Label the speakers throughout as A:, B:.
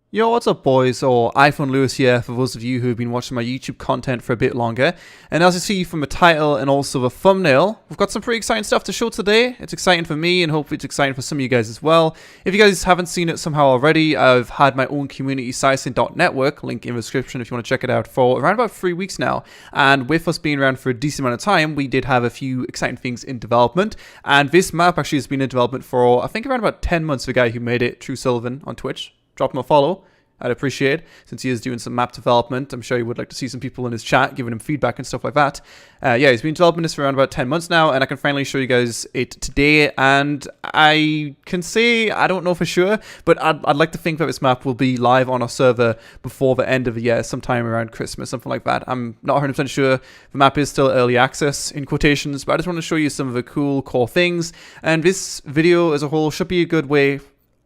A: Yo, what's up boys, or iPhone Lewis here for those of you who have been watching my YouTube content for a bit longer. And as you see from the title and also the thumbnail, we've got some pretty exciting stuff to show today. It's exciting for me and hopefully it's exciting for some of you guys as well. If you guys haven't seen it somehow already, I've had my own community, PsiSyn Network, link in the description if you want to check it out, for around about 3 weeks now. And with us being around for a decent amount of time, we did have a few exciting things in development. And this map actually has been in development for, I think, around about 10 months. The guy who made it, TrueSullivan on Twitch. Drop him a follow. I'd appreciate, since he is doing some map development. I'm sure he would like to see some people in his chat giving him feedback and stuff like that. Yeah, he's been developing this for around about 10 months now, and I can finally show you guys it today. And I can say, I don't know for sure, but I'd like to think that this map will be live on our server before the end of the year, sometime around Christmas, something like that. I'm not 100% sure. The map is still early access, in quotations, but I just want to show you some of the cool core things. And this video as a whole should be a good way,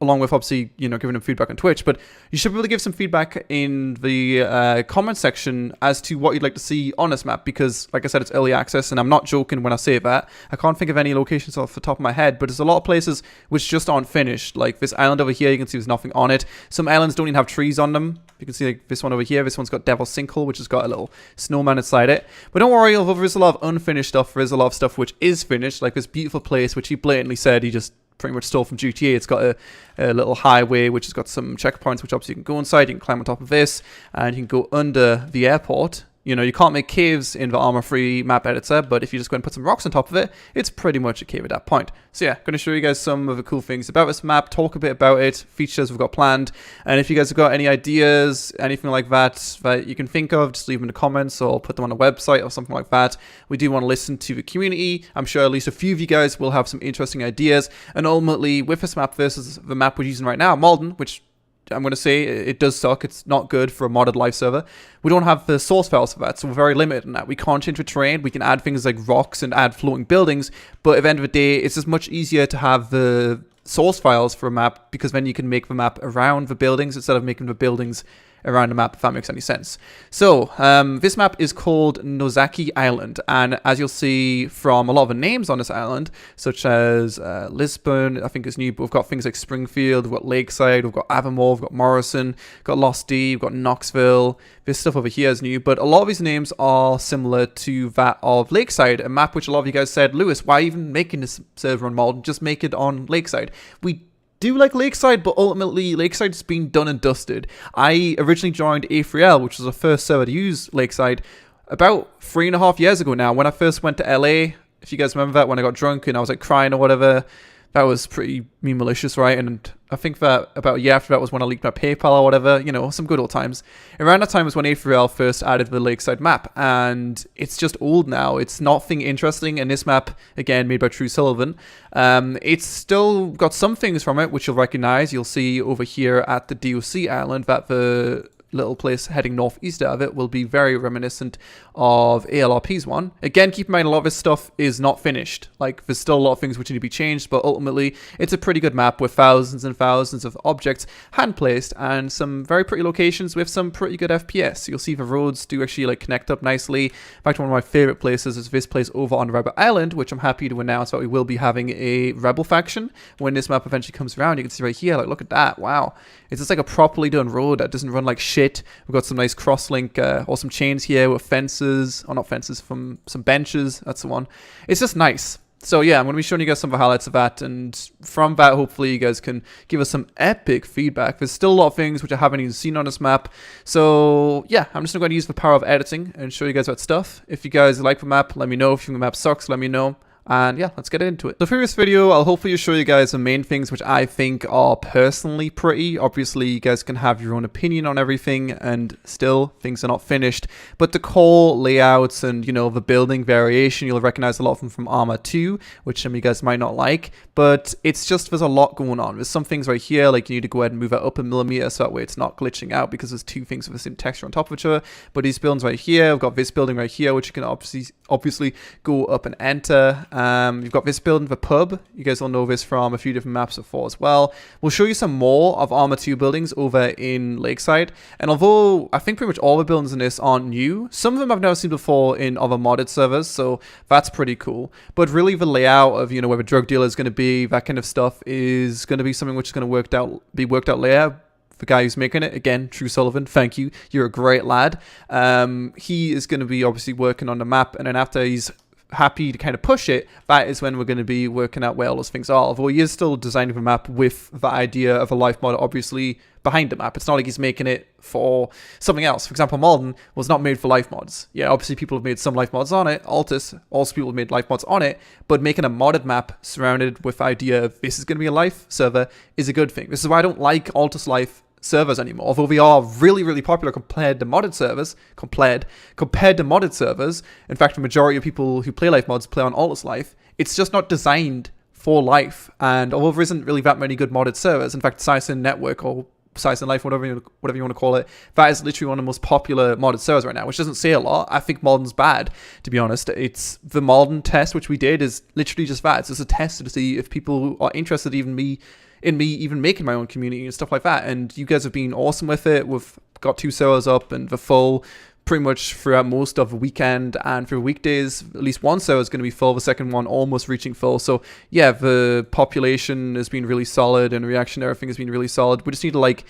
A: along with obviously, you know, giving them feedback on Twitch, but you should be able to give some feedback in the comment section as to what you'd like to see on this map, because like I said, it's early access, and I'm not joking when I say that. I can't think of any locations off the top of my head, but there's a lot of places which just aren't finished. Like this island over here, you can see there's nothing on it. Some islands don't even have trees on them. You can see like this one over here, this one's got Devil's Sinkhole, which has got a little snowman inside it. But don't worry, although there is a lot of unfinished stuff, there is a lot of stuff which is finished, like this beautiful place, which he blatantly said he just pretty much stole from GTA. It's got a little highway which has got some checkpoints, which obviously you can go inside, you can climb on top of this, and you can go under the airport. You know, you can't make caves in the ARMA free map editor, but if you just go and put some rocks on top of it, it's pretty much a cave at that point. So yeah, going to show you guys some of the cool things about this map, talk a bit about it, features we've got planned, and if you guys have got any ideas, anything like that that you can think of, just leave them in the comments or put them on the website or something like that. We do want to listen to the community. I'm sure at least a few of you guys will have some interesting ideas, and ultimately with this map versus the map we're using right now, Malden, which I'm going to say it does suck. It's not good for a modded live server. We don't have the source files for that, so we're very limited in that. We can't change the terrain. We can add things like rocks and add floating buildings, but at the end of the day, it's just much easier to have the source files for a map, because then you can make the map around the buildings instead of making the buildings around the map, if that makes any sense. So this map is called Nozacki Island, and as you'll see from a lot of the names on this island, such as Lisbon, I think it's new, but we've got things like Springfield, we've got Lakeside, we've got Avamore, we've got Morrison, we've got Lost D, we've got Knoxville. This stuff over here is new, but a lot of these names are similar to that of Lakeside, a map which a lot of you guys said, Lewis, why even making this server on Malden? Just make it on Lakeside. We do like Lakeside, but ultimately Lakeside's been done and dusted. I originally joined A3L, which was the first server to use Lakeside, about 3.5 years ago now, when I first went to LA. If you guys remember that, when I got drunk and I was like crying or whatever, that was pretty malicious, right? And I think that about a year after that was when I leaked my PayPal or whatever, you know, some good old times. Around that time was when A3L first added the Lakeside map, and it's just old now. It's nothing interesting, and this map, again, made by TrueSullivan, it's still got some things from it, which you'll recognize. You'll see over here at the DOC island that the little place heading northeast out of it will be very reminiscent of ALRP's one. Again, keep in mind, a lot of this stuff is not finished. Like, there's still a lot of things which need to be changed, but ultimately, it's a pretty good map with thousands and thousands of objects hand-placed and some very pretty locations with some pretty good FPS. You'll see the roads do actually like connect up nicely. In fact, one of my favorite places is this place over on Rebel Island, which I'm happy to announce that we will be having a Rebel faction when this map eventually comes around. You can see right here, like, look at that. Wow. It's just like a properly done road that doesn't run like shit. We've got some nice crosslink or some chains here with fences, or not fences, from some benches. That's the one. It's just nice. So yeah, I'm going to be showing you guys some of the highlights of that, and from that, hopefully you guys can give us some epic feedback. There's still a lot of things which I haven't even seen on this map. So yeah, I'm just going to use the power of editing and show you guys that stuff. If you guys like the map, let me know. If you think the map sucks, let me know. And yeah, let's get into it. So for this video, I'll hopefully show you guys the main things which I think are personally pretty. Obviously, you guys can have your own opinion on everything, and still, things are not finished. But the core layouts and, you know, the building variation, you'll recognize a lot of them from ARMA 2, which some of you guys might not like. But it's just, there's a lot going on. There's some things right here, like you need to go ahead and move it up a millimeter so that way it's not glitching out, because there's two things with the same texture on top of each other. But these buildings right here, we've got this building right here, which you can obviously go up and enter. You've got this building, the pub. You guys will know this from a few different maps before as well. We'll show you some more of ARMA 2 buildings over in Lakeside. And although I think pretty much all the buildings in this aren't new, some of them I've never seen before in other modded servers, so that's pretty cool. But really the layout of, you know, where the drug dealer is going to be, that kind of stuff is going to be something which is going to be worked out later. the guy who's making it. Again, TrueSullivan, thank you. You're a great lad. He is going to be obviously working on the map, and then after he's happy to kind of push it, that is when we're going to be working out where all those things are. Although he is still designing the map with the idea of a life mod obviously behind the map. It's not like he's making it for something else. For example, Malden was not made for life mods. Yeah, obviously people have made some life mods on it. Altus, also people have made life mods on it, but making a modded map surrounded with the idea of this is going to be a life server is a good thing. This is why I don't like Altus Life servers anymore, although they are really, really popular compared to modded servers. Compared to modded servers, in fact, the majority of people who play life mods play on Altus Life. It's just not designed for life, and although there isn't really that many good modded servers, in fact, PsiSyn Network or PsiSyn Life, whatever you want to call it, that is literally one of the most popular modded servers right now, which doesn't say a lot. I think Malden's bad, to be honest. It's the Malden test, which we did, is literally just that. It's just a test to see if people are interested in me even making my own community and stuff like that. And you guys have been awesome with it. We've got 2 servers up and the full pretty much throughout most of the weekend, and for weekdays at least one server is going to be full, the second one almost reaching full. So yeah, the population has been really solid and reaction to everything has been really solid. We just need to, like,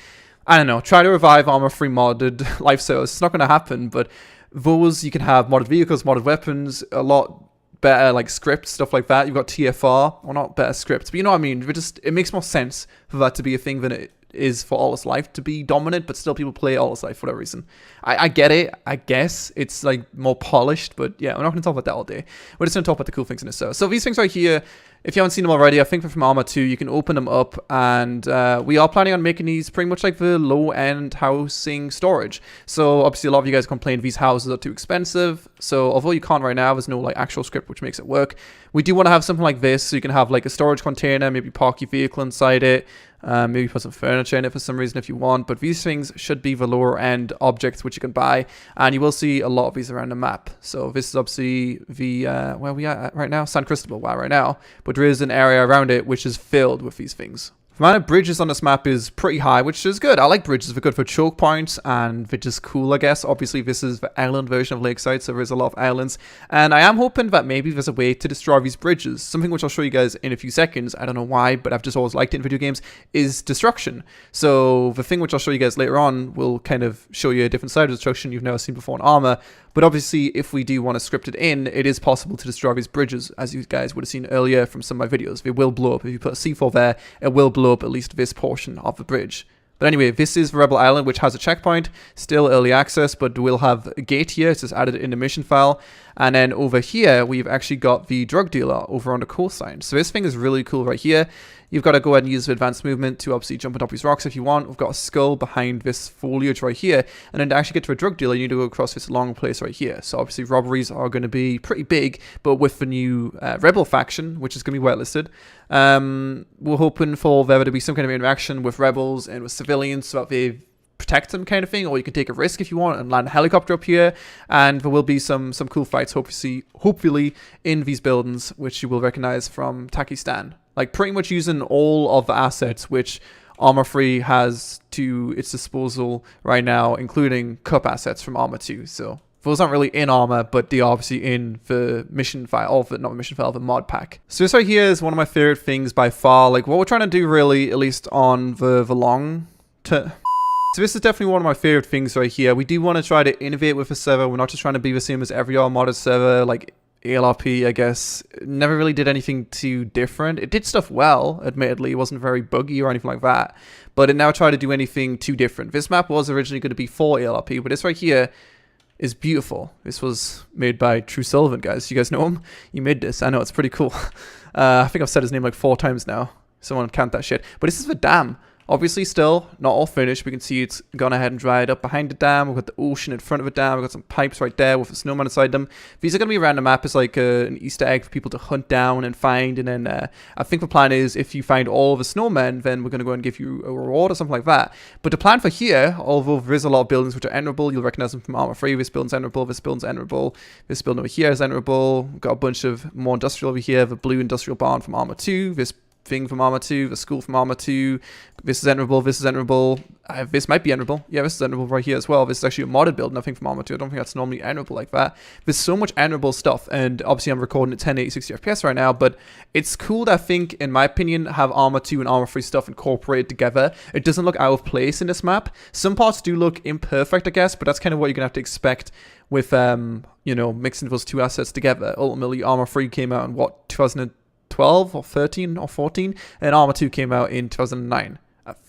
A: I don't know, try to revive ARMA free modded life servers. It's not going to happen, but those, you can have modded vehicles, modded weapons, a lot better like scripts, stuff like that. You've got TFR, well, not better scripts, but you know what I mean. It makes more sense for that to be a thing than it is for Altus Life to be dominant, but still people play Altus Life for whatever reason. I get it. I guess it's like more polished, but yeah, we're not going to talk about that all day. We're just going to talk about the cool things in this server. So these things right here, if you haven't seen them already, I think they're from ARMA 2. You can open them up, and we are planning on making these pretty much like the low-end housing storage. So obviously a lot of you guys complained these houses are too expensive. So although you can't right now, there's no like actual script which makes it work. We do want to have something like this, so you can have like a storage container, maybe park your vehicle inside it, maybe put some furniture in it for some reason if you want. But these things should be the lower end objects which you can buy, and you will see a lot of these around the map. So this is obviously the where we are at right now, San Cristobal, right now, but there is an area around it which is filled with these things. The amount of bridges on this map is pretty high, which is good. I like bridges. They're good for choke points, and they're just cool, I guess. Obviously, this is the island version of Lakeside, so there's a lot of islands. And I am hoping that maybe there's a way to destroy these bridges. Something which I'll show you guys in a few seconds. I don't know why, but I've just always liked it in video games, is destruction. So the thing which I'll show you guys later on will kind of show you a different side of destruction you've never seen before in ARMA. But obviously, if we do want to script it in, it is possible to destroy these bridges, as you guys would have seen earlier from some of my videos. They will blow up. If you put a C4 there, it will blow up at least this portion of the bridge. But anyway, this is the Rebel Island, which has a checkpoint, still early access, but we'll have a gate here. It's just added in the mission file. And then over here, we've actually got the drug dealer over on the coastline. So this thing is really cool right here. You've got to go ahead and use the advanced movement to obviously jump on top of these rocks if you want. We've got a skull behind this foliage right here. And then to actually get to a drug dealer, you need to go across this long place right here. So obviously robberies are going to be pretty big, but with the new Rebel faction, which is going to be whitelisted, we're hoping for there to be some kind of interaction with rebels and with civilians so that they protect them, kind of thing, or you can take a risk if you want and land a helicopter up here, and there will be some cool fights hopefully in these buildings, which you will recognize from Pakistan. Like pretty much using all of the assets which ARMA 3 has to its disposal right now, including cup assets from ARMA 2. So those aren't really in ARMA, but they are obviously in the mission file, not the mission file, the mod pack. So this right here is one of my favorite things by far. Like what we're trying to do really, at least on the long term. So this is definitely one of my favorite things right here. We do want to try to innovate with the server. We're not just trying to be the same as every other modded server, like ALRP, I guess. It never really did anything too different. It did stuff well, admittedly. It wasn't very buggy or anything like that. But it now tried to do anything too different. This map was originally going to be for ALRP, but this right here is beautiful. This was made by TrueSullivan, guys. You guys know him? He made this. I know, it's pretty cool. I think I've said his name like 4 times now. Someone count that shit. But this is the dam. Obviously still not all finished. We can see it's gone ahead and dried up behind the dam. We've got the ocean in front of the dam. We've got some pipes right there with a snowman inside them. These are going to be around the map as like an Easter egg for people to hunt down and find. And then I think the plan is if you find all of the snowmen, then we're going to go and give you a reward or something like that. But the plan for here, although there is a lot of buildings which are enterable, you'll recognize them from ARMA 3. This building's enterable, this building's enterable, this building over here is enterable. We've got a bunch of more industrial over here. The blue industrial barn from ARMA 2. This thing from ARMA 2, the school from ARMA 2, this is enterable, this is enterable. This might be enderable. Yeah, this is enderable right here as well. This is actually a modded build, nothing from ARMA 2. I don't think that's normally enderable like that. There's so much enderable stuff, and obviously I'm recording at 1080 60 FPS right now, but it's cool that I think, in my opinion, have ARMA 2 and ARMA 3 stuff incorporated together. It doesn't look out of place in this map. Some parts do look imperfect, I guess, but that's kind of what you're going to have to expect with, you know, mixing those two assets together. Ultimately, ARMA 3 came out in, what, 2012 or 13 or 14, and ARMA 2 came out in 2009.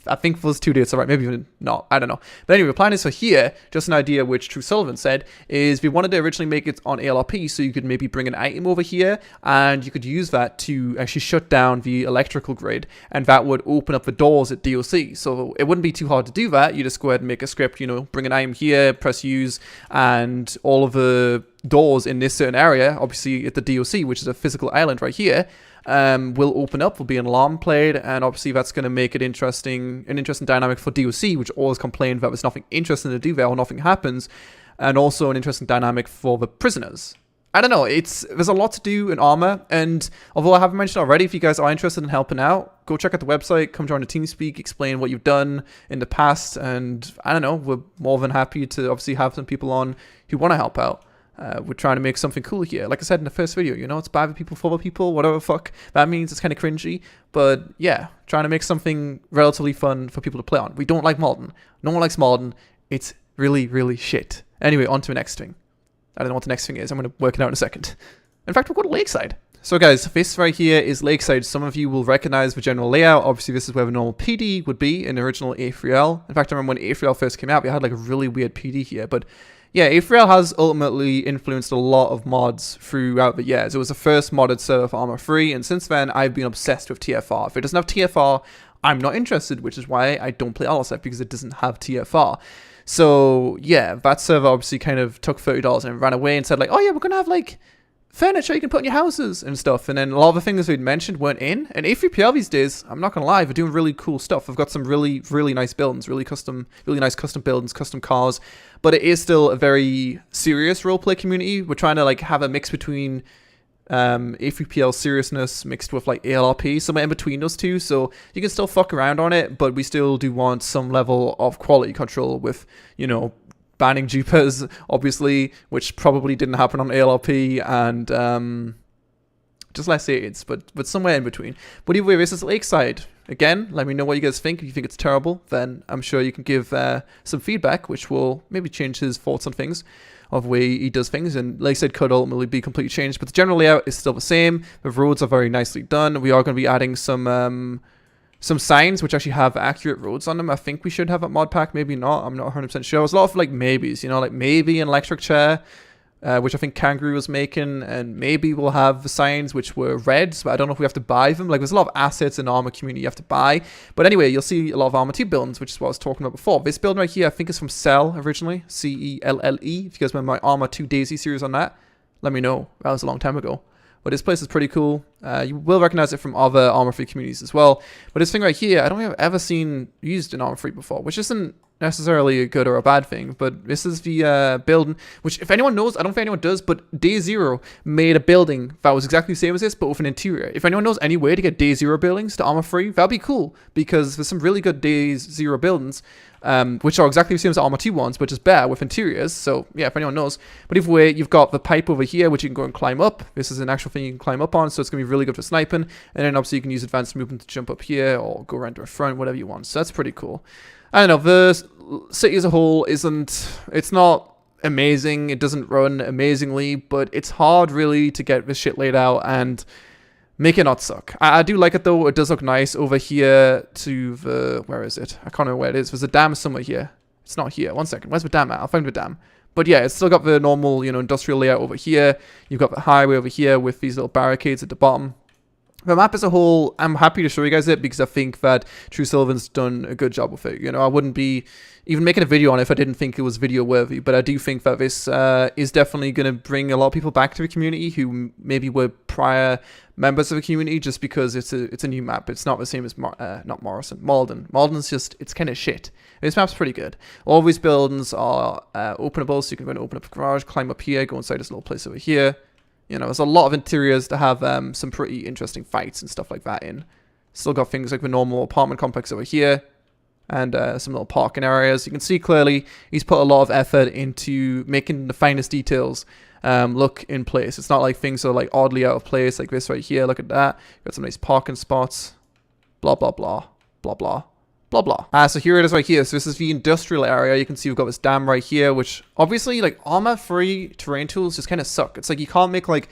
A: I think those 2 dates are right, maybe even not, I don't know. But anyway, the plan is for here, just an idea which TrueSullivan said, is we wanted to originally make it on ALRP, so you could maybe bring an item over here, and you could use that to actually shut down the electrical grid, and that would open up the doors at DOC. So it wouldn't be too hard to do that. You just go ahead and make a script, you know, bring an item here, press use, and all of the doors in this certain area, obviously at the DOC, which is a physical island right here, will open up, will be an alarm played, and obviously that's going to make it an interesting dynamic for DOC, which always complained that there's nothing interesting to do there or nothing happens, and also an interesting dynamic for the prisoners. I don't know, there's a lot to do in ARMA, and although I haven't mentioned already, if you guys are interested in helping out, go check out the website, come join the TeamSpeak, explain what you've done in the past, and I don't know, we're more than happy to obviously have some people on who want to help out. We're trying to make something cool here. Like I said in the first video, you know, it's by the people, for the people, whatever the fuck that means. It's kind of cringy. But yeah, trying to make something relatively fun for people to play on. We don't like Malden. No one likes Malden. It's really, really shit. Anyway, on to the next thing. I don't know what the next thing is. I'm going to work it out in a second. In fact, we'll go to Lakeside. So guys, this right here is Lakeside. Some of you will recognize the general layout. Obviously, this is where the normal PD would be in the original A3L. In fact, I remember when A3L first came out, we had like a really weird PD here. But yeah, A3L has ultimately influenced a lot of mods throughout the years. It was the first modded server for ARMA 3, and since then, I've been obsessed with TFR. If it doesn't have TFR, I'm not interested, which is why I don't play Alloset, because it doesn't have TFR. So yeah, that server obviously kind of took $30 and ran away and said like, oh yeah, we're going to have like furniture you can put in your houses and stuff, and then a lot of the things we'd mentioned weren't in. And A3PL these days, I'm not gonna lie, they're doing really cool stuff. I've got some really nice buildings, really nice custom buildings, custom cars, but it is still a very serious roleplay community. We're trying to like have a mix between A3PL seriousness mixed with like ALRP, somewhere in between those two, so you can still fuck around on it, but we still do want some level of quality control with, you know, banning Jupers, obviously, which probably didn't happen on ALRP, and just less AIDS, but somewhere in between. But either way, this is Lakeside. Again, let me know what you guys think. If you think it's terrible, then I'm sure you can give some feedback, which will maybe change his thoughts on things, of the way he does things, and Lakeside could ultimately be completely changed, but the general layout is still the same. The roads are very nicely done. We are going to be adding some signs which actually have accurate roads on them. I think we should have a mod pack, maybe not. I'm not 100% sure. There's a lot of like maybes, you know, like maybe an electric chair, which I think Kangaroo was making, and maybe we'll have the signs which were reds, but I don't know if we have to buy them. Like there's a lot of assets in ARMA community you have to buy. But anyway, you'll see a lot of ARMA 2 buildings, which is what I was talking about before. This building right here, I think is from Cell originally, C-E-L-L-E. If you guys remember my ARMA 2 Daisy series on that, let me know. That was a long time ago. But this place is pretty cool. You will recognize it from other ARMA 3 communities as well. But this thing right here, I don't think I've ever seen used in ARMA 3 before, which isn't necessarily a good or a bad thing. But this is the building, which if anyone knows, I don't think anyone does, but Day Zero made a building that was exactly the same as this, but with an interior. If anyone knows any way to get Day Zero buildings to ARMA 3, that'd be cool, because there's some really good Day Zero buildings, which are exactly the same as the ARMA 2 ones, but just better with interiors. So yeah, if anyone knows. But either way, you've got the pipe over here, which you can go and climb up. This is an actual thing you can climb up on, so it's going to be really good for sniping. And then obviously you can use advanced movement to jump up here or go around to the front, whatever you want. So that's pretty cool. I don't know, the city as a whole it's not amazing. It doesn't run amazingly, but it's hard really to get this shit laid out and make it not suck. I do like it though. It does look nice over here to the, where is it? I can't remember where it is. There's a dam somewhere here. It's not here. One second. Where's the dam at? I'll find the dam. But yeah, it's still got the normal, you know, industrial layout over here. You've got the highway over here with these little barricades at the bottom. The map as a whole, I'm happy to show you guys it because I think that TrueSullivan's done a good job with it. You know, I wouldn't be even making a video on it if I didn't think it was video worthy, but I do think that this is definitely going to bring a lot of people back to the community who maybe were prior members of the community, just because it's a new map. It's not the same as Malden. Malden's just, it's kind of shit. This map's pretty good. All these buildings are openable, so you can go and open up a garage, climb up here, go inside this little place over here. You know, there's a lot of interiors to have some pretty interesting fights and stuff like that in. Still got things like the normal apartment complex over here. and some little parking areas. You can see clearly he's put a lot of effort into making the finest details look in place. It's not like things are like oddly out of place like this right here. Look at that. Got some nice parking spots. Blah, blah, blah, blah, blah. Blah blah. So here it is right here. So this is the industrial area. You can see we've got this dam right here, which obviously like ARMA free terrain tools just kind of suck. It's like you can't make like,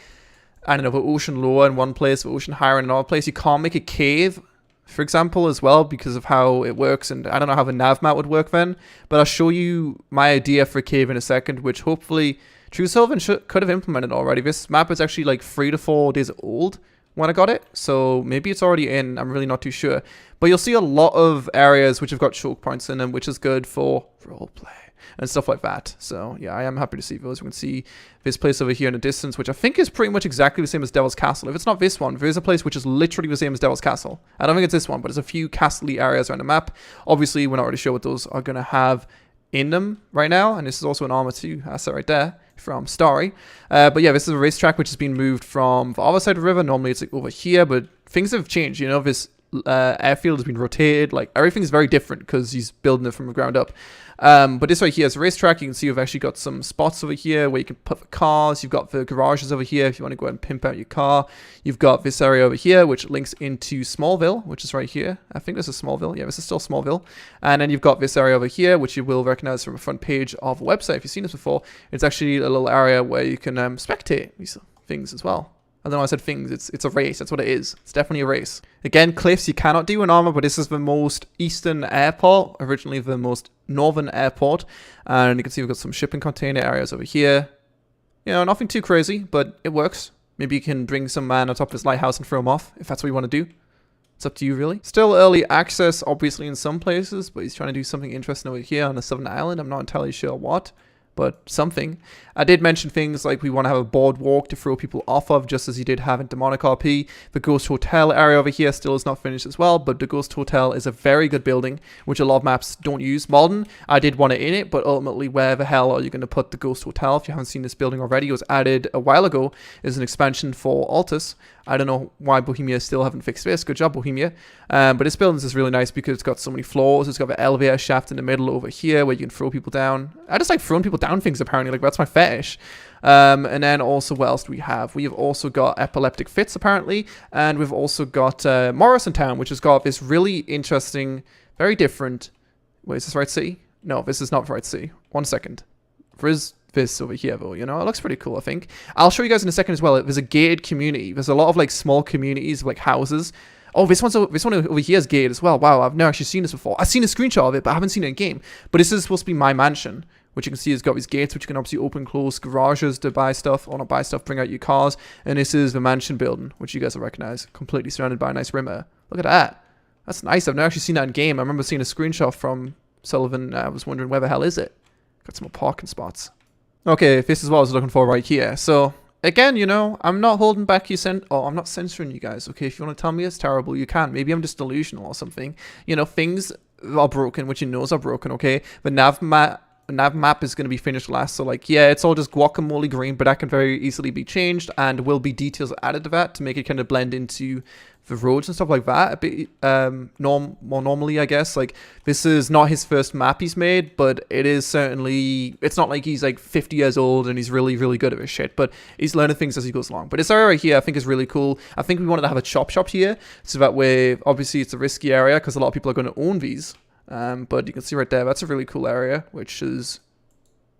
A: I don't know, the ocean lower in one place, the ocean higher in another place. You can't make a cave, for example, as well because of how it works. And I don't know how the nav map would work then, but I'll show you my idea for a cave in a second, which hopefully TrueSullivan could have implemented already. This map is actually like 3 to 4 days old when I got it, so maybe it's already in. I'm really not too sure, but you'll see a lot of areas which have got choke points in them, which is good for roleplay and stuff like that. So yeah, I am happy to see those. We can see this place over here in the distance, which I think is pretty much exactly the same as Devil's Castle. If it's not this one, there is a place which is literally the same as Devil's Castle. I don't think it's this one, but there's a few castle-y areas around the map. Obviously, we're not really sure what those are going to have in them right now, and this is also an ARMA 2 asset right there from Starry. But yeah, this is a racetrack which has been moved from the other side of the river. Normally it's like over here, but things have changed. You know, this airfield has been rotated. Like everything's very different because he's building it from the ground up. But this right here is a racetrack. You can see we've actually got some spots over here where you can put the cars. You've got the garages over here if you want to go ahead and pimp out your car. You've got this area over here which links into Smallville, which is right here. I think this is Smallville. Yeah, this is still Smallville. And then you've got this area over here which you will recognize from the front page of a website. If you've seen this before, it's actually a little area where you can spectate these things as well. I don't know why I said things. It's a race. That's what it is. It's definitely a race. Again, cliffs you cannot do in ARMA, but this is the most eastern airport. Originally the most northern airport. And you can see we've got some shipping container areas over here. You know, nothing too crazy, but it works. Maybe you can bring some man on top of this lighthouse and throw him off, if that's what you want to do. It's up to you, really. Still early access, obviously, in some places, but he's trying to do something interesting over here on the southern island. I'm not entirely sure what, but something. I did mention things like we want to have a boardwalk to throw people off of, just as you did have in Demonic RP. The Ghost Hotel area over here still is not finished as well, but the Ghost Hotel is a very good building, which a lot of maps don't use. Modern, I did want it in it, but ultimately, where the hell are you going to put the Ghost Hotel? If you haven't seen this building already, it was added a while ago as an expansion for Altus. I don't know why Bohemia still haven't fixed this. Good job, Bohemia. But this building is really nice because it's got so many floors. It's got the elevator shaft in the middle over here where you can throw people down. I just like throwing people down things, apparently. Like, that's my fetish. And then also, what else do we have? We have also got epileptic fits, apparently. And we've also got Morrisontown, which has got this really interesting, very different... Wait, is this right city? No, this is not the right city. 1 second. There is this over here, though, you know? It looks pretty cool, I think. I'll show you guys in a second as well. There's a gated community. There's a lot of, like, small communities of, like, houses. Oh, this one over here is gated as well. Wow, I've never actually seen this before. I've seen a screenshot of it, but I haven't seen it in game. But this is supposed to be my mansion, which you can see has got these gates, which you can obviously open, close, garages to buy stuff, or not buy stuff, bring out your cars. And this is the mansion building, which you guys will recognize, completely surrounded by a nice rimmer. Look at that. That's nice. I've never actually seen that in game. I remember seeing a screenshot from Sullivan. I was wondering where the hell is it? Got some more parking spots. Okay, this is what I was looking for right here. So, again, you know, I'm not holding back I'm not censoring you guys, okay? If you want to tell me it's terrible, you can. Maybe I'm just delusional or something. You know, things are broken, which you know are broken, okay? The nav map is going to be finished last, so like, yeah, it's all just guacamole green, but that can very easily be changed, and will be details added to that to make it kind of blend into the roads and stuff like that a bit more normally, I guess. Like, this is not his first map he's made, but it is certainly, it's not like he's like 50 years old and he's really, really good at his shit, but he's learning things as he goes along. But this area right here I think is really cool. I think we wanted to have a chop shop here, so that way, obviously it's a risky area because a lot of people are going to own these. But you can see right there, that's a really cool area, which is,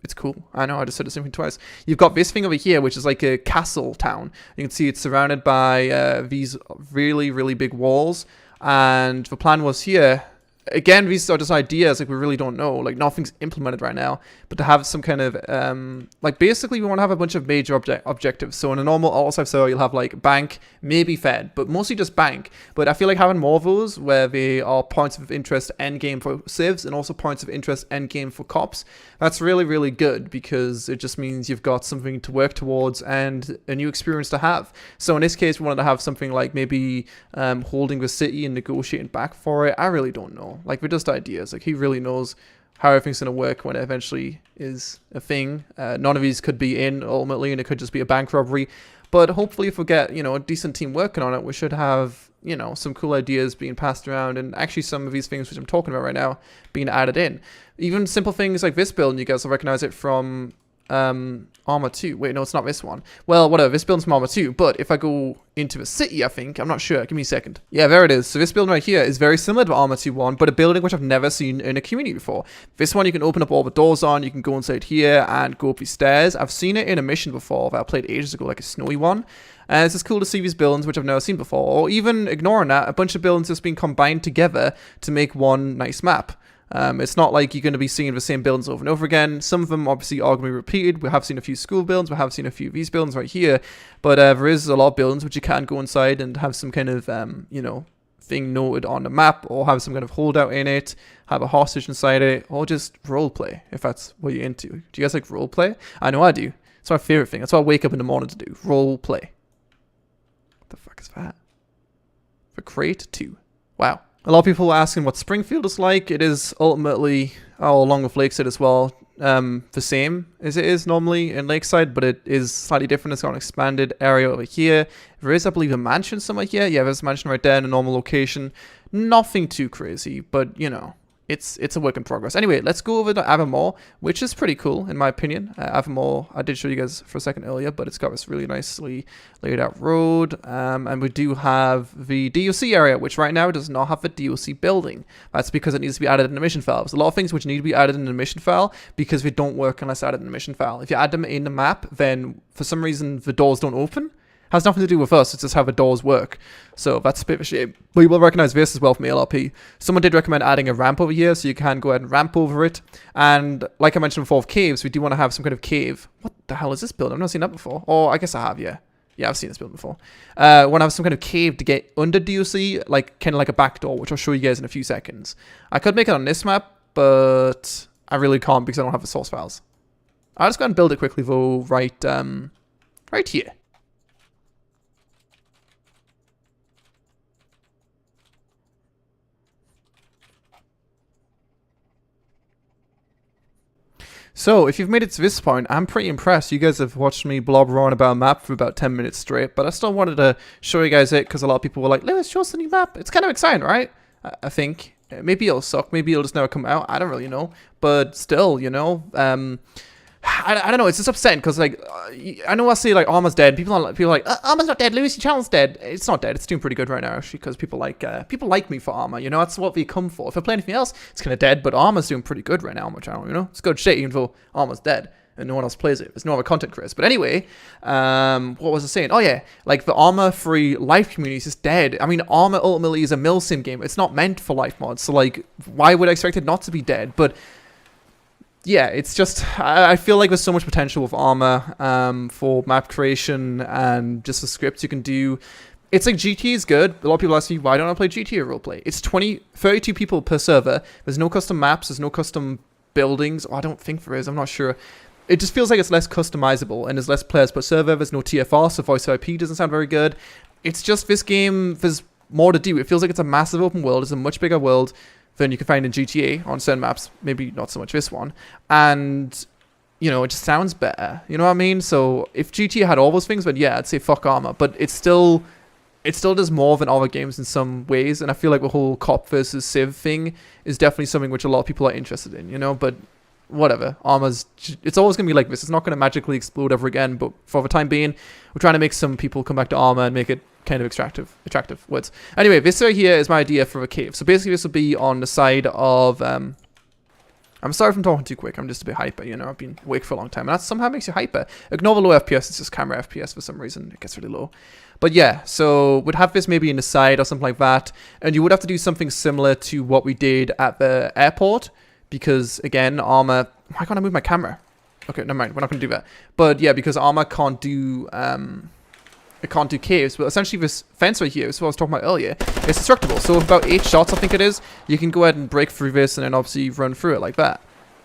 A: it's cool. I know, I just said the same thing twice. You've got this thing over here, which is like a castle town. You can see it's surrounded by these really, really big walls. And the plan was here, again, these are just ideas, like we really don't know, like nothing's implemented right now, but to have some kind of, like basically we want to have a bunch of major objectives. So in a normal Altus server, you'll have like bank, maybe Fed, but mostly just bank. But I feel like having more of those where they are points of interest end game for civs and also points of interest end game for cops, that's really, really good because it just means you've got something to work towards and a new experience to have. So in this case, we wanted to have something like maybe holding the city and negotiating back for it. I really don't know. Like, we're just ideas. Like, he really knows how everything's going to work when it eventually is a thing. None of these could be in ultimately, and it could just be a bank robbery. But hopefully if we get, you know, a decent team working on it, we should have you know, some cool ideas being passed around, and actually some of these things which I'm talking about right now being added in. Even simple things like this build, and you guys will recognize it from ARMA 2. Wait, no, it's not this one. Well, whatever, this build's from ARMA 2, but if I go into the city, I think, I'm not sure, give me a second. Yeah, there it is. So this building right here is very similar to ARMA 2 one, but a building which I've never seen in a community before. This one you can open up all the doors on, you can go inside here and go up these stairs. I've seen it in a mission before that I played ages ago, like a snowy one. And it's just cool to see these buildings which I've never seen before, or even ignoring that, a bunch of buildings just being combined together to make one nice map. It's not like you're going to be seeing the same buildings over and over again. Some of them obviously are going to be repeated. We have seen a few school buildings. We have seen a few of these buildings right here. But there is a lot of buildings which you can go inside and have some kind of, you know, thing noted on the map, or have some kind of holdout in it, have a hostage inside it, or just roleplay, if that's what you're into. Do you guys like roleplay? I know I do. It's my favorite thing. That's what I wake up in the morning to do. Roleplay. What the fuck is that? For crate 2. Wow. A lot of people are asking what Springfield is like. It is ultimately, along with Lakeside as well, the same as it is normally in Lakeside, but it is slightly different. It's got an expanded area over here. There is, I believe, a mansion somewhere here. Yeah, there's a mansion right there in a normal location. Nothing too crazy, but, you know, it's a work in progress. Anyway, let's go over to Avamore, which is pretty cool, in my opinion. Avamore, I did show you guys for a second earlier, but it's got this really nicely laid out road. And we do have the DOC area, which right now does not have the DOC building. That's because it needs to be added in the mission file. There's a lot of things which need to be added in the mission file because they don't work unless added in the mission file. If you add them in the map, then for some reason the doors don't open. Has nothing to do with us, it's just how the doors work. So that's a bit of a shame. But you will recognize this as well from LRP. Someone did recommend adding a ramp over here, so you can go ahead and ramp over it. And like I mentioned before with caves, we do want to have some kind of cave. What the hell is this building? I've never seen that before. Oh, I guess I have, yeah. Yeah, I've seen this building before. Want to have some kind of cave to get under DOC, like kind of like a back door, which I'll show you guys in a few seconds. I could make it on this map, but I really can't because I don't have the source files. I'll just go and build it quickly though, right here. So, if you've made it to this point, I'm pretty impressed. You guys have watched me blobber on about a map for about 10 minutes straight, but I still wanted to show you guys it because a lot of people were like, Lewis, show us the new map. It's kind of exciting, right? I think. Maybe it'll suck. Maybe it'll just never come out. I don't really know. But still, you know, I don't know. It's just upsetting because, like, I know I say, like, Arma's dead. People are like, Arma's not dead. Lewis, your channel's dead. It's not dead. It's doing pretty good right now, actually, because people like me for Arma. You know, that's what we come for. If I play anything else, it's kind of dead. But Arma's doing pretty good right now on my channel, you know? It's good shit, even though Arma's dead and no one else plays it. There's no other content creators. But anyway, what was I saying? Oh, yeah. Like, the Arma-free life community is just dead. I mean, Arma ultimately is a milsim game. It's not meant for life mods. So, like, why would I expect it not to be dead? But yeah, it's just, I feel like there's so much potential with ARMA for map creation and just the scripts you can do. It's like GT is good. A lot of people ask me, why don't I play GTA roleplay? It's 32 people per server. There's no custom maps. There's no custom buildings. Oh, I don't think there is. I'm not sure. It just feels like it's less customizable and there's less players per server. There's no TFR, so voice IP doesn't sound very good. It's just this game, there's more to do. It feels like it's a massive open world. It's a much bigger world than you can find in GTA on certain maps, maybe not so much this one, and you know, it just sounds better, you know what I mean? So if GTA had all those things, then yeah, I'd say fuck Arma, but it still does more than other games in some ways, and I feel like the whole cop versus civ thing is definitely something which a lot of people are interested in, you know, but whatever, it's always going to be like this. It's not going to magically explode ever again, but for the time being, we're trying to make some people come back to Arma and make it kind of attractive words. Anyway, this right here is my idea for a cave. So basically this will be on the side of, I'm sorry if I'm talking too quick, I'm just a bit hyper, you know, I've been awake for a long time, and that somehow makes you hyper. Ignore the low FPS, it's just camera FPS for some reason, it gets really low. But yeah, so we'd have this maybe in the side or something like that, and you would have to do something similar to what we did at the airport, because again, Arma, why can't I move my camera? Okay, never mind, we're not going to do that. But yeah, because Arma can't do, it can't do caves, but essentially this fence right here, this is what I was talking about earlier, it's destructible. So with about 8 shots, I think it is, you can go ahead and break through this and then obviously run through it like that.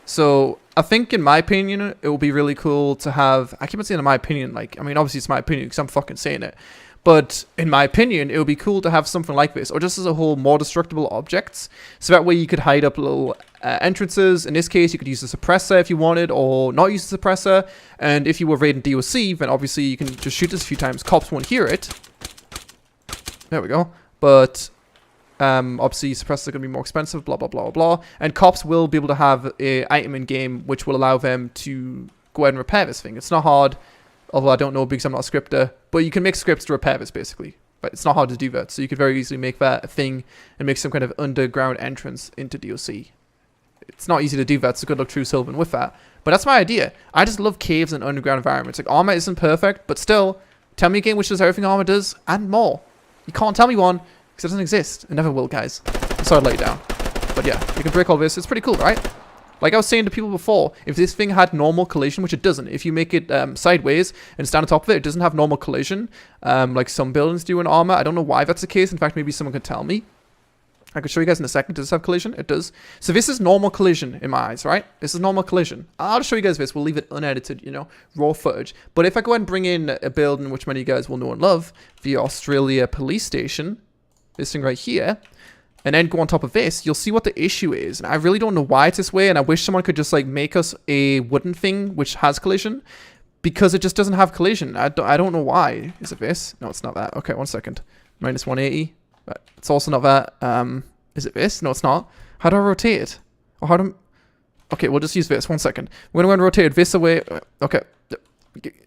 A: So I think, in my opinion, it will be really cool to have, I keep on saying in my opinion, like, I mean, obviously it's my opinion because I'm fucking saying it. But in my opinion, it would be cool to have something like this, or just as a whole, more destructible objects. So that way you could hide up little entrances. In this case, you could use a suppressor if you wanted, or not use a suppressor. And if you were raiding DOC, then obviously you can just shoot this a few times. Cops won't hear it. There we go. but obviously suppressors are going to be more expensive, blah, blah, blah, blah. And cops will be able to have a item in game which will allow them to go ahead and repair this thing. It's not hard, although I don't know because I'm not a scripter, but you can make scripts to repair this basically. But it's not hard to do that, so you could very easily make that a thing and make some kind of underground entrance into DLC. It's not easy to do that, so good luck TrueSullivan with that. But that's my idea. I just love caves and underground environments. Like, ARMA isn't perfect, but still, tell me a game which does everything ARMA does and more. You can't tell me one, because it doesn't exist. It never will, guys. I'm sorry to let you down. But yeah, you can break all this. It's pretty cool, right? Like I was saying to people before, if this thing had normal collision, which it doesn't, if you make it sideways and stand on top of it, it doesn't have normal collision, like some buildings do in ARMA. I don't know why that's the case. In fact, maybe someone could tell me. I could show you guys in a second. Does this have collision? It does. So this is normal collision in my eyes, right? This is normal collision. I'll just show you guys this. We'll leave it unedited, you know, raw footage. But if I go ahead and bring in a building which many of you guys will know and love, the Australia Police Station, this thing right here, and then go on top of this, you'll see what the issue is. And I really don't know why it's this way, and I wish someone could just like make us a wooden thing which has collision, because it just doesn't have collision. I don't know why. Is it this? No, it's not that. Okay, 1 second. Minus 180. But it's also not that. Is it this? No, it's not. How do I rotate it? Or how do okay, we'll just use this. 1 second. We're going to rotate this away. Okay.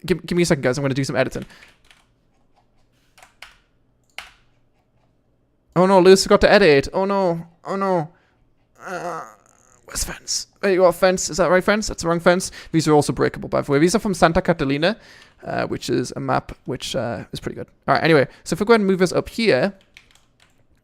A: Give me a second, guys. I'm going to do some editing. Oh no, Lewis forgot to edit. Oh no. Oh no. Where's the fence? There you go, fence. Is that the right fence? That's the wrong fence. These are also breakable, by the way. These are from Santa Catalina, which is a map which is pretty good. Alright, anyway. So if we go ahead and move this up here,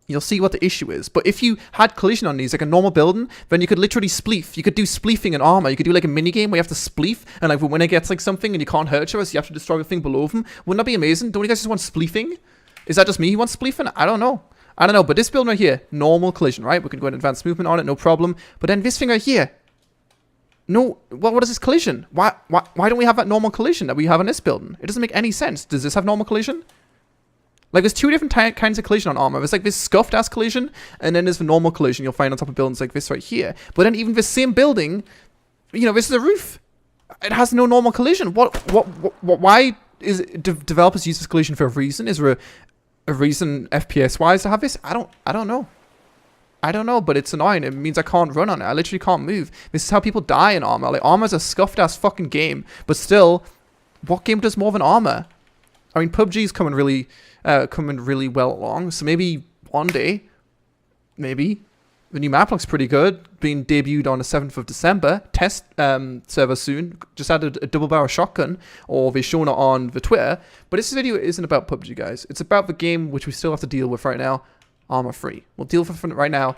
A: you'll see what the issue is. But if you had collision on these, like a normal building, then you could literally spleef. You could do spleefing in ARMA. You could do like a mini game where you have to spleef, and like when it gets like something and you can't hurt you, so you have to destroy the thing below them. Wouldn't that be amazing? Don't you guys just want spleefing? Is that just me who wants spleefing? I don't know. I don't know, but this building right here, normal collision, right? We can go and advanced movement on it, no problem. But then this thing right here, no, what is this collision? Why don't we have that normal collision that we have on this building? It doesn't make any sense. Does this have normal collision? Like, there's two different kinds of collision on ARMA. There's like this scuffed ass collision, and then there's the normal collision you'll find on top of buildings like this right here. But then even this same building, you know, this is a roof. It has no normal collision. Why is developers use this collision for a reason? Is there a reason FPS wise to have this? I don't know. I don't know, but it's annoying. It means I can't run on it. I literally can't move. This is how people die in ARMA. Like, ARMA's a scuffed ass fucking game, but still, what game does more than ARMA? I mean, PUBG's coming really well along, so maybe one day, maybe. The new map looks pretty good, being debuted on the 7th of December. Test server soon. Just added a double barrel shotgun, or they've shown it on the Twitter. But this video isn't about PUBG, guys. It's about the game which we still have to deal with right now, ARMA 3. We'll deal with it right now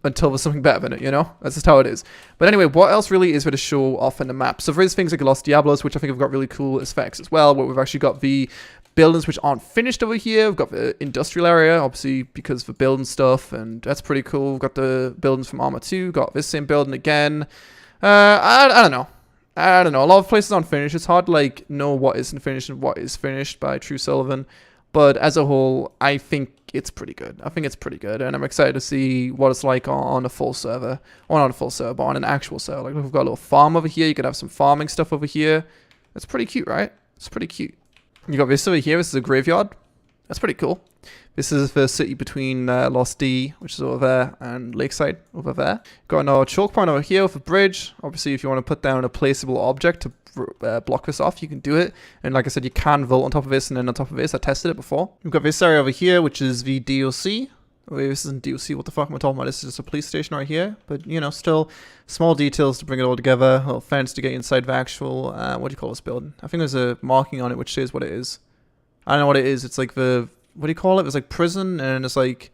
A: until there's something better than it, you know? That's just how it is. But anyway, what else really is there to show off in the map? So there's things like Los Diablos, which I think have got really cool effects as well, where we've actually got the buildings which aren't finished over here. We've got the industrial area, obviously, because for building stuff, and that's pretty cool. We've got the buildings from ARMA 2, got this same building again. I don't know. I don't know. A lot of places aren't finished. It's hard to, like, know what isn't finished and what is finished by TrueSullivan. But as a whole, I think it's pretty good. I think it's pretty good, and I'm excited to see what it's like on a full server. Or not a full server, but on an actual server. Like, we've got a little farm over here. You could have some farming stuff over here. That's pretty cute, right? It's pretty cute. You got this over here. This is a graveyard. That's pretty cool. This is the city between Lost D, which is over there, and Lakeside over there. Got another choke point over here with a bridge. Obviously, if you want to put down a placeable object to block this off, you can do it. And like I said, you can vault on top of this and then on top of this. I tested it before. We've got this area over here, which is the DLC. Wait, this isn't DLC. What the fuck am I talking about? This is just a police station right here. But, you know, still small details to bring it all together. A little fence to get inside the actual, what do you call this building? I think there's a marking on it which says what it is. I don't know what it is. It's like the, what do you call it? It's like prison, and it's like,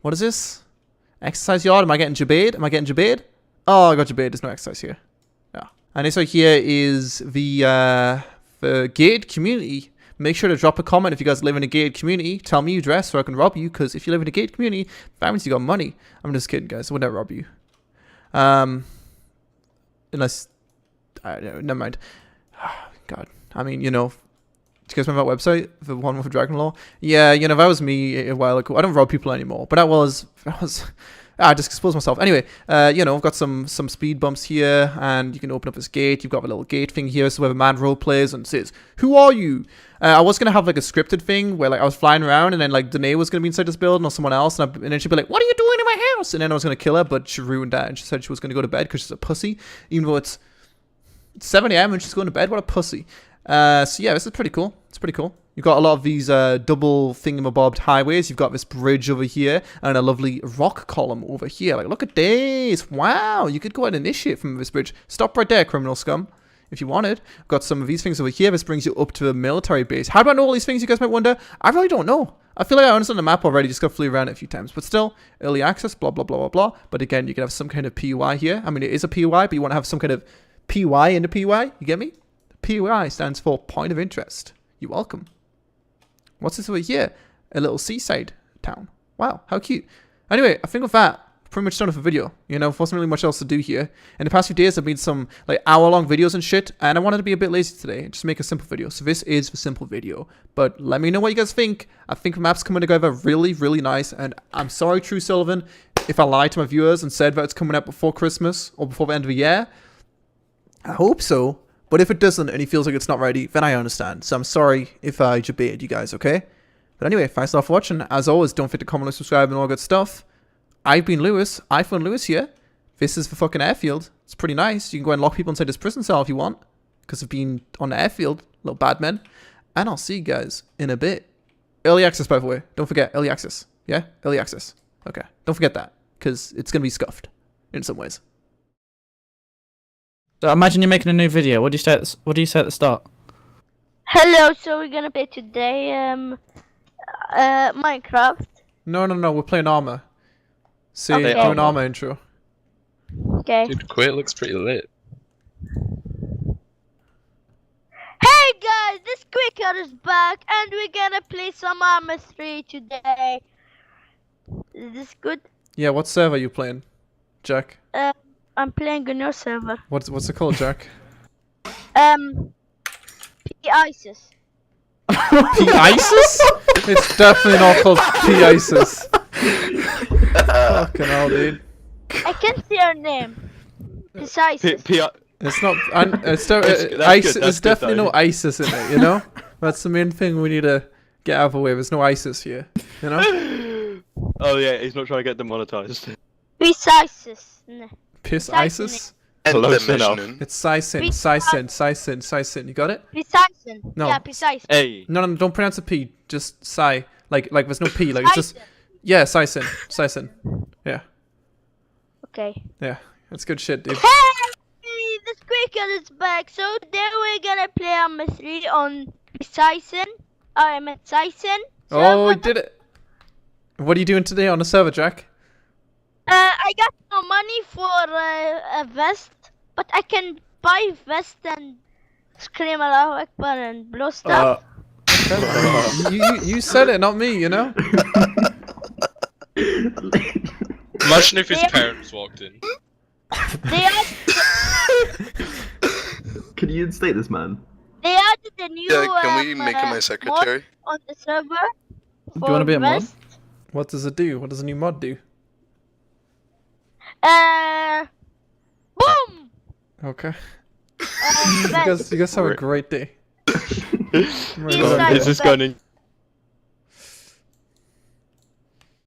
A: what is this? Exercise yard? Am I getting jabade? Am I getting jabade? Oh, I got jabade. There's no exercise here. Yeah. And this right here is the gated community. Make sure to drop a comment if you guys live in a gated community. Tell me your address so I can rob you, because if you live in a gated community, that means you got money. I'm just kidding, guys. I would never rob you. Unless, never mind. God. I mean, you know, do you guys remember that website? The one with Dragon Law? Yeah, you know, that was me a while ago. I don't rob people anymore. But that was I just exposed myself. Anyway, you know, I've got some speed bumps here, and you can open up this gate. You've got a little gate thing here. This is where the man role plays and says, "Who are you?" I was gonna have like a scripted thing where like I was flying around, and then like Danae was gonna be inside this building or someone else, and then she'd be like, "What are you doing in my house?" And then I was gonna kill her, but she ruined that, and she said she was gonna go to bed because she's a pussy, even though it's 7 a.m. and she's going to bed. What a pussy. So yeah, this is pretty cool. It's pretty cool. You've got a lot of these double thingamabobbed highways. You've got this bridge over here and a lovely rock column over here. Like, look at this. Wow. You could go and initiate from this bridge. Stop right there, criminal scum, if you wanted. I've got some of these things over here. This brings you up to the military base. How do I know all these things, you guys might wonder? I really don't know. I feel like I understand the map already. Just got flew around it a few times. But still, early access, blah, blah, blah, blah, blah. But again, you can have some kind of PY here. I mean, it is a PY, but you want to have some kind of PY into PY. You get me? PY stands for point of interest. You're welcome. What's this over here? A little seaside town. Wow, how cute. Anyway, I think with that, pretty much done with the video. You know, wasn't really much else to do here. In the past few days, I've made some like hour-long videos and shit, and I wanted to be a bit lazy today and just make a simple video. So this is the simple video. But let me know what you guys think. I think the map's coming together really, really nice, and I'm sorry, TrueSullivan, if I lied to my viewers and said that it's coming out before Christmas or before the end of the year. I hope so. But if it doesn't and he feels like it's not ready, then I understand. So I'm sorry if I debated you guys, okay? But anyway, thanks a lot for watching. As always, don't forget to comment, like, subscribe, and all good stuff. I've been Lewis. iPhone Lewis here. This is the fucking airfield. It's pretty nice. You can go and lock people inside this prison cell if you want. Because they've been on the airfield. Little bad men. And I'll see you guys in a bit. Early access, by the way. Don't forget, early access. Yeah? Early access. Okay. Don't forget that. Because it's going to be scuffed. In some ways.
B: So imagine you're making a new video. What do you say? What do you say at the start?
C: Hello, so we're gonna play today Minecraft.
A: No. We're playing ARMA. See,
C: Okay.
A: do an ARMA intro.
C: Okay.
D: Dude, Quit looks pretty lit.
C: Hey guys, this Quicker is back, and we're gonna play some ARMA 3 today. Is this good?
A: Yeah, what server are you playing, Jack?
C: I'm playing on your server.
A: What's it called, Jack?
C: PsiSyn.
A: PsiSyn? It's definitely not called PsiSyn. Fucking hell, dude.
C: I can't see your name. PsiSyn.
A: It's not. It's
D: That's
A: definitely
D: good,
A: no ISIS in it. You know. That's the main thing we need to get out of the way. There's no ISIS here. You know.
D: Oh yeah, he's not trying to get demonetized.
C: PsiSyn.
A: Piss ISIS.
D: Close enough.
A: It's PsiSyn. You got it?
C: PsiSyn.
A: No.
C: Yeah, PsiSyn.
D: Hey.
A: No, don't pronounce a P. Just Psy. Like there's no P. Like it's just. Yeah, PsiSyn. Yeah.
C: Okay.
A: Yeah, that's good shit, dude.
C: Hey, this Quicker is back. So today we're gonna play ARMA 3 on PsiSyn. I'm at PsiSyn.
A: Oh, we did it. What are you doing today on the server, Jack?
C: I got no money for a vest, but I can buy vest and scream Allahu Akbar and blow stuff.
A: You said it, not me. You know.
D: Imagine if his parents walked in.
C: They added,
E: Can you instate this man?
C: they added a new
F: can we make him my secretary?
C: mod on the server.
B: Do you want to be a mod?
C: vest.
A: What does it do? What does a new mod do?
C: Boom!
A: Okay.
C: Vest.
A: You guys have a great day.
C: Inside
D: Is this
C: vest.
D: going in